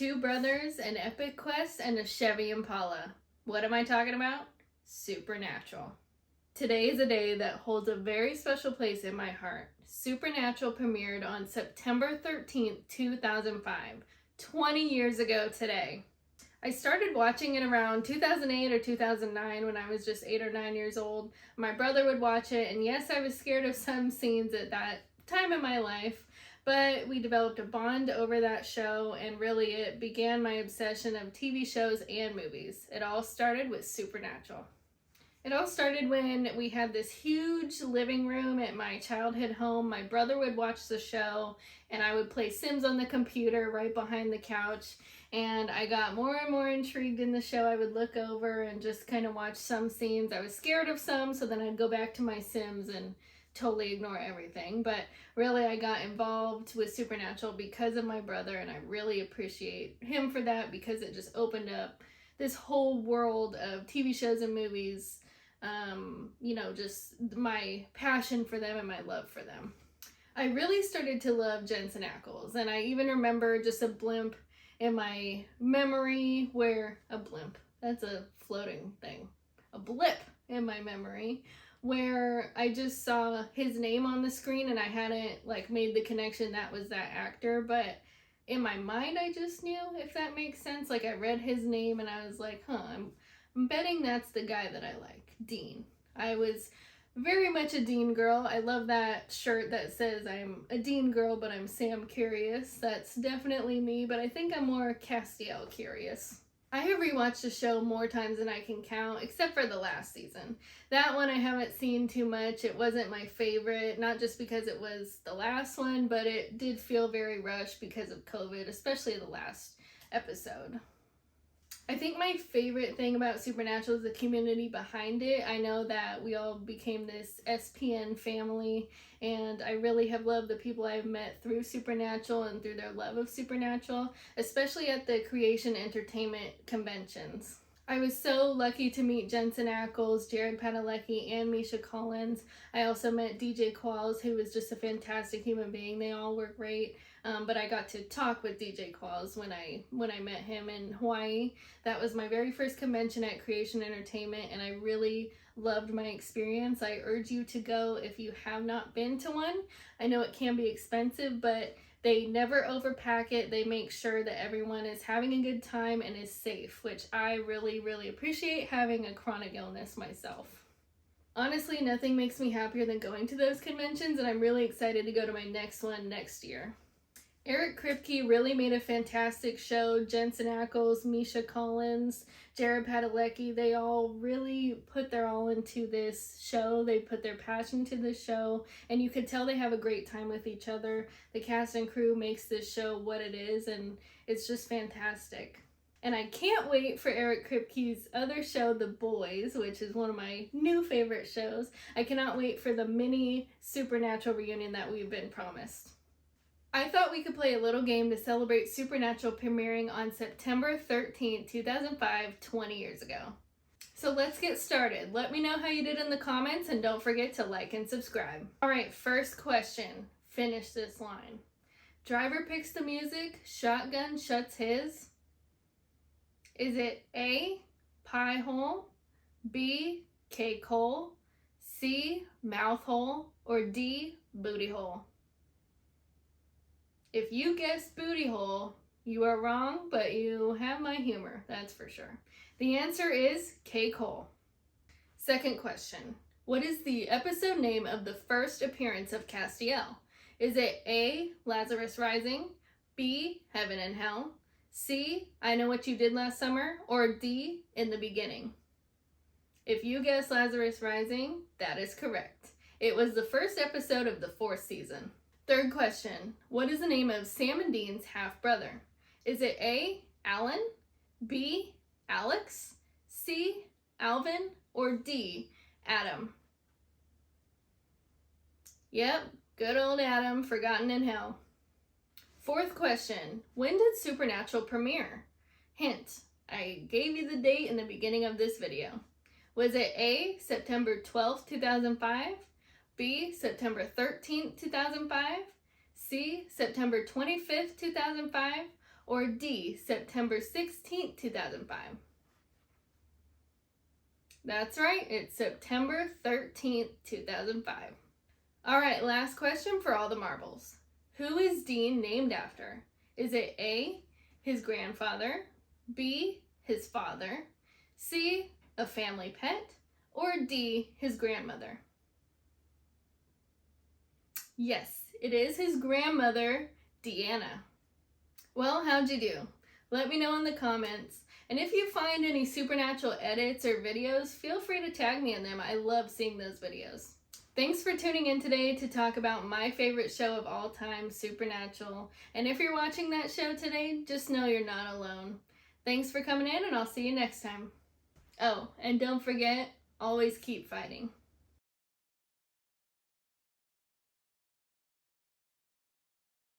two brothers, an epic quest, and a Chevy Impala. What am I talking about? Supernatural. Today is a day that holds a very special place in my heart. Supernatural premiered on September 13th, 2005, 20 years ago today. I started watching it around 2008 or 2009 when I was just 8 or 9 years old. My brother would watch it, and yes, I was scared of some scenes at that time in my life, but we developed a bond over that show, and really it began my obsession of TV shows and movies. It all started with Supernatural. It all started when we had this huge living room at my childhood home. My brother would watch the show, and I would play Sims on the computer right behind the couch. And I got more and more intrigued in the show. I would look over and just kind of watch some scenes. I was scared of some, so then I'd go back to my Sims and totally ignore everything. But really, I got involved with Supernatural because of my brother, and I really appreciate him for that because it just opened up this whole world of TV shows and movies. Just my passion for them and my love for them. I really started to love Jensen Ackles, and I even remember just a blimp in my memory that's a floating thing, a blip in my memory where I just saw his name on the screen and I hadn't made the connection that was that actor, but in my mind I just knew, if that makes sense. I read his name and I was like, I'm betting that's the guy that I like, Dean. I was very much a Dean girl. I love that shirt that says I'm a Dean girl, but I'm Sam curious. That's definitely me, but I think I'm more Castiel curious. I have rewatched the show more times than I can count, except for the last season. That one I haven't seen too much. It wasn't my favorite, not just because it was the last one, but it did feel very rushed because of COVID, especially the last episode. I think my favorite thing about Supernatural is the community behind it. I know that we all became this SPN family, and I really have loved the people I've met through Supernatural and through their love of Supernatural, especially at the Creation Entertainment conventions. I was so lucky to meet Jensen Ackles, Jared Padalecki, and Misha Collins. I also met DJ Qualls, who was just a fantastic human being. They all were great. But I got to talk with DJ Qualls when I met him in Hawaii. That was my very first convention at Creation Entertainment, and I really loved my experience. I urge you to go if you have not been to one. I know it can be expensive, but they never overpack it. They make sure that everyone is having a good time and is safe, which I really, really appreciate, having a chronic illness myself. Honestly, nothing makes me happier than going to those conventions, and I'm really excited to go to my next one next year. Eric Kripke really made a fantastic show. Jensen Ackles, Misha Collins, Jared Padalecki, they all really put their all into this show. They put their passion to this show, and you could tell they have a great time with each other. The cast and crew makes this show what it is, and it's just fantastic. And I can't wait for Eric Kripke's other show, The Boys, which is one of my new favorite shows. I cannot wait for the mini Supernatural reunion that we've been promised. I thought we could play a little game to celebrate Supernatural premiering on September 13th, 2005, 20 years ago. So let's get started. Let me know how you did in the comments, and don't forget to like and subscribe. Alright, first question. Finish this line. Driver picks the music, shotgun shuts his. Is it A, pie hole, B, cake hole, C, mouth hole, or D, booty hole? If you guessed booty hole, you are wrong, but you have my humor, that's for sure. The answer is cake hole. Second question. What is the episode name of the first appearance of Castiel? Is it A, Lazarus Rising, B, Heaven and Hell, C, I Know What You Did Last Summer, or D, In the Beginning? If you guessed Lazarus Rising, that is correct. It was the first episode of the 4th season. Third question. What is the name of Sam and Dean's half-brother? Is it A, Alan, B, Alex, C, Alvin, or D, Adam? Yep, good old Adam, forgotten in hell. Fourth question. When did Supernatural premiere? Hint, I gave you the date in the beginning of this video. Was it A, September 12th, 2005? B, September 13th, 2005, C, September 25th, 2005, Or D, September 16th, 2005? That's right, it's September 13th, 2005. All right, last question for all the marbles. Who is Dean named after? Is it A, his grandfather, B, his father, C, a family pet, or D, his grandmother? Yes, it is his grandmother, Deanna. Well, how'd you do? Let me know in the comments. And if you find any supernatural edits or videos, feel free to tag me in them. I love seeing those videos. Thanks for tuning in today to talk about my favorite show of all time, Supernatural. And if you're watching that show today, just know you're not alone. Thanks for coming in, and I'll see you next time. Oh, and don't forget, always keep fighting.